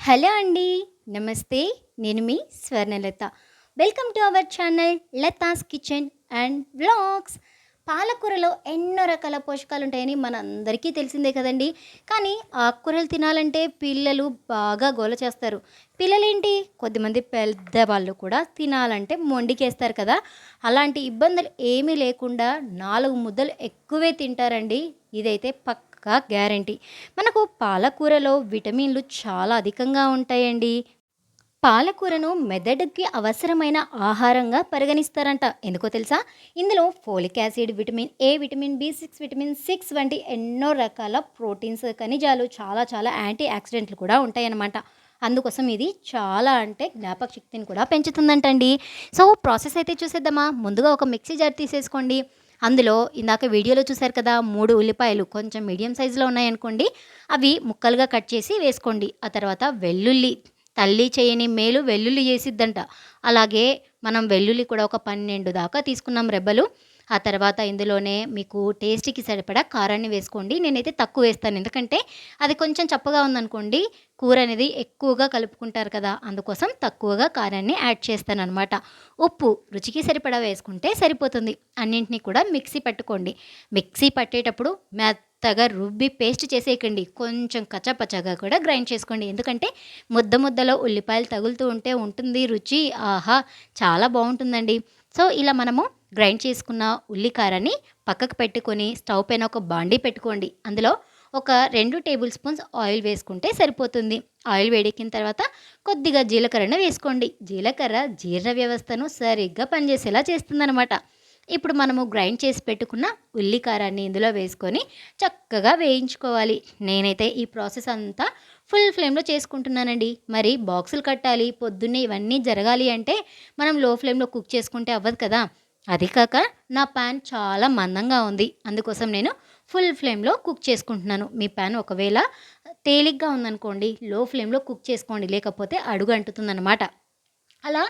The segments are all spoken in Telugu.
హలో అండి. నమస్తే. నేను మీ Swarnalatha. Welcome to our channel Latha's kitchen and vlogs. పాలకూరలో ఎన్నో రకాల పోషకాలుంటాయని మనందరికీ తెలిసిందే కదండీ! కానీ ఆకుకూరలు తినాలంటే పిల్లలు బాగా గోల చేస్తారు. పిల్లలేంటి కొద్దిమంది పెద్దవాళ్ళు కూడా తినాలంటే మొండికేస్తారు కదా! అలాంటి ఇబ్బందులు ఏమీ లేకుండా 4 ముద్దలు ఎక్కువే తింటారండి. ఇదైతే పక్కా గ్యారంటీ. మనకు పాలకూరలో విటమిన్లు చాలా అధికంగా ఉంటాయండి. పాలకూరను మెదడుకి అవసరమైన ఆహారంగా పరిగణిస్తారంట. ఎందుకో తెలుసా? ఇందులో folic acid, vitamin A, vitamin B, విటమిన్ 6 వంటి ఎన్నో రకాల ప్రోటీన్స్, ఖనిజాలు, చాలా చాలా యాంటీ ఆక్సిడెంట్లు కూడా ఉంటాయన్నమాట. అందుకోసం ఇది చాలా అంటే జ్ఞాపక శక్తిని కూడా పెంచుతుందంటండి. సో, ప్రాసెస్ అయితే చూసేద్దామా? ముందుగా ఒక మిక్సీ జార్ తీసేసుకోండి. అందులో ఇందాక వీడియోలో చూసారు కదా! 3 ఉల్లిపాయలు కొంచెం మీడియం సైజులో ఉన్నాయనుకోండి. అవి ముక్కలుగా కట్ చేసి వేసుకోండి. ఆ తర్వాత వెల్లుల్లి, తల్లి చేయని మేలు వెల్లుల్లి చేసిద్దంట. అలాగే మనం వెల్లుల్లి కూడా ఒక 12 దాకా తీసుకున్నాం రెబ్బలు. ఆ తర్వాత ఇందులోనే మీకు టేస్ట్‌కి సరిపడా కారాన్ని వేసుకోండి. నేనైతే తక్కువ వేస్తాను. ఎందుకంటే అది కొంచెం చప్పగా ఉందనుకోండి, కూర అనేది ఎక్కువగా కలుపుకుంటారు కదా! అందుకోసం తక్కువగా కారాన్ని యాడ్ చేస్తాననమాట. ఉప్పు రుచికి సరిపడా వేసుకుంటే సరిపోతుంది. అన్నింటిని కూడా మిక్సీ పట్టుకోండి. మిక్సీ పట్టేటప్పుడు మెత్తగా రుబ్బి పేస్ట్ చేసేయకండి. కొంచెం కచ్చాపచ్చాగా కూడా గ్రైండ్ చేసుకోండి. ఎందుకంటే ముద్ద ముద్దలో ఉల్లిపాయలు తగులుతూ ఉంటే ఉంటుంది రుచి. ఆహా! చాలా బావుంటుందండి. సో, ఇలా మనము గ్రైండ్ చేసుకున్న ఉల్లి కారాన్ని పక్కకు పెట్టుకొని స్టవ్ పైన ఒక బాండీ పెట్టుకోండి. అందులో ఒక 2 టేబుల్ స్పూన్స్ ఆయిల్ వేసుకుంటే సరిపోతుంది. ఆయిల్ వేడెక్కిన తర్వాత కొద్దిగా జీలకర్రను వేసుకోండి. జీలకర్ర జీర్ణ వ్యవస్థను సరిగ్గా పనిచేసేలా చేస్తుందనమాట. ఇప్పుడు మనము గ్రైండ్ చేసి పెట్టుకున్న ఉల్లి కారాన్ని ఇందులో వేసుకొని చక్కగా వేయించుకోవాలి. నేనైతే ఈ ప్రాసెస్ అంతా ఫుల్ ఫ్లేమ్‌లో చేసుకుంటున్నానండి. మరి బాక్సులు కట్టాలి, పొద్దున్నే ఇవన్నీ జరగాలి అంటే మనం లో ఫ్లేమ్‌లో కుక్ చేసుకుంటే అవ్వదు కదా! అది కాక నా పాన్ చాలా మందంగా ఉంది. అందుకోసం నేను ఫుల్ ఫ్లేమ్‌లో కుక్ చేసుకుంటున్నాను. మీ పాన్ ఒకవేళ తేలిగ్గా ఉందనుకోండి, లో ఫ్లేమ్‌లో కుక్ చేసుకోండి. లేకపోతే అడుగు అంటుతుందనమాట. అలా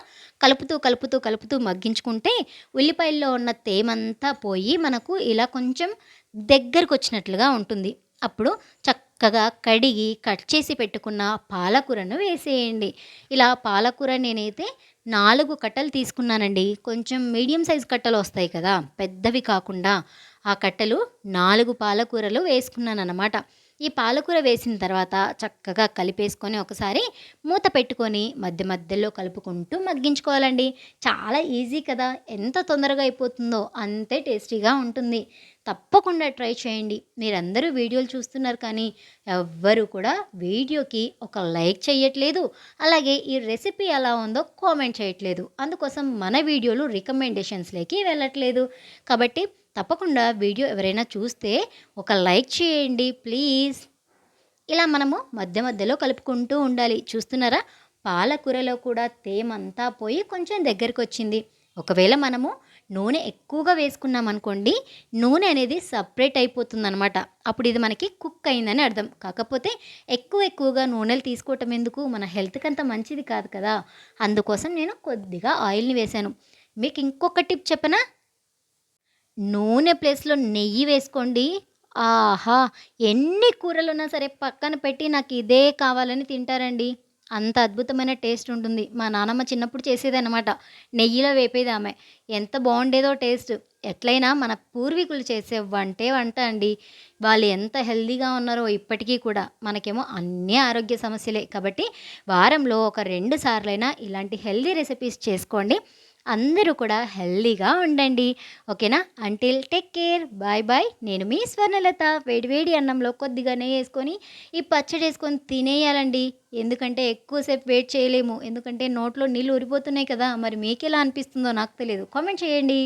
కలుపుతూ మగ్గించుకుంటే ఉల్లిపాయల్లో ఉన్న తేమంతా పోయి మనకు ఇలా కొంచెం దగ్గరకొచ్చినట్లుగా ఉంటుంది. అప్పుడు చక్కగా కడిగి కట్ చేసి పెట్టుకున్న పాలకూరను వేసేయండి. ఇలా పాలకూర నేనైతే 4 కట్టలు తీసుకున్నానండి. కొంచెం మీడియం సైజ్ కట్టలొస్తాయి కదా! పెద్దవి కాకుండా ఆ కట్టలు 4 పాలకూరలు వేసుకున్నాననమాట. ఈ పాలకూర వేసిన తర్వాత చక్కగా కలిపేసుకొని ఒకసారి మూత పెట్టుకొని మధ్య మధ్యలో కలుపుకుంటూ మగ్గించుకోవాలండి. చాలా ఈజీ కదా! ఎంత తొందరగా అయిపోతుందో అంతే టేస్టీగా ఉంటుంది. తప్పకుండా ట్రై చేయండి. మీరందరూ వీడియోలు చూస్తున్నారు కానీ ఎవ్వరు కూడా వీడియోకి ఒక లైక్ చేయట్లేదు. అలాగే ఈ రెసిపీ ఎలా ఉందో కామెంట్ చేయట్లేదు. అందుకోసం మన వీడియోలు రికమెండేషన్స్‌లోకి వెళ్ళట్లేదు. కాబట్టి తప్పకుండా వీడియో ఎవరైనా చూస్తే ఒక లైక్ చేయండి ప్లీజ్. ఇలా మనము మధ్య మధ్యలో కలుపుకుంటూ ఉండాలి. చూస్తున్నారా? పాలకూరలో కూడా తేమంతా పోయి కొంచెం దగ్గరకొచ్చింది. ఒకవేళ మనము నూనె ఎక్కువగా వేసుకున్నామనుకోండి, నూనె అనేది సపరేట్ అయిపోతుందనమాట. అప్పుడు ఇది మనకి కుక్ అయిందని అర్థం. కాకపోతే ఎక్కువగా నూనెలు తీసుకోవటం ఎందుకు? మన హెల్త్‌కి అంత మంచిది కాదు కదా! అందుకోసం నేను కొద్దిగా ఆయిల్‌ని వేశాను. మీకు ఇంకొక టిప్ చెప్పనా? నూనె ప్లేస్‌లో నెయ్యి వేసుకోండి. ఆహా! ఎన్ని కూరలున్నా సరే పక్కన పెట్టి నాకిదే కావాలని తింటారండి. అంత అద్భుతమైన టేస్ట్ ఉంటుంది. మా నానమ్మ చిన్నప్పుడు చేసేదనమాట. నెయ్యిలో వేపేదామె. ఎంత బావుండేదో టేస్ట్. ఎట్లైనా మన పూర్వీకులు చేసే వంటే వంట అండి. వాళ్ళు ఎంత హెల్తీగా ఉన్నారో ఇప్పటికీ కూడా. మనకేమో అన్నీ ఆరోగ్య సమస్యలే. కాబట్టి వారంలో ఒక 2 సార్లైనా ఇలాంటి హెల్తీ రెసిపీస్ చేసుకోండి. అందరూ కూడా హెల్తీగా ఉండండి. ఓకేనా? Until take care. Bye bye. నేను మీ స్వర్ణలత. వేడి వేడి అన్నంలో కొద్దిగా నెయ్యేసుకొని ఈ పచ్చడేసుకొని తినేయాలండి. ఎందుకంటే ఎక్కువ సేపు వెయిట్ చేయలేము. ఎందుకంటే నోట్లో నీళ్ళు ఊరిపోతున్నాయి కదా! మరి మీకెలా అనిపిస్తుందో నాకు తెలీదు. కామెంట్ చేయండి.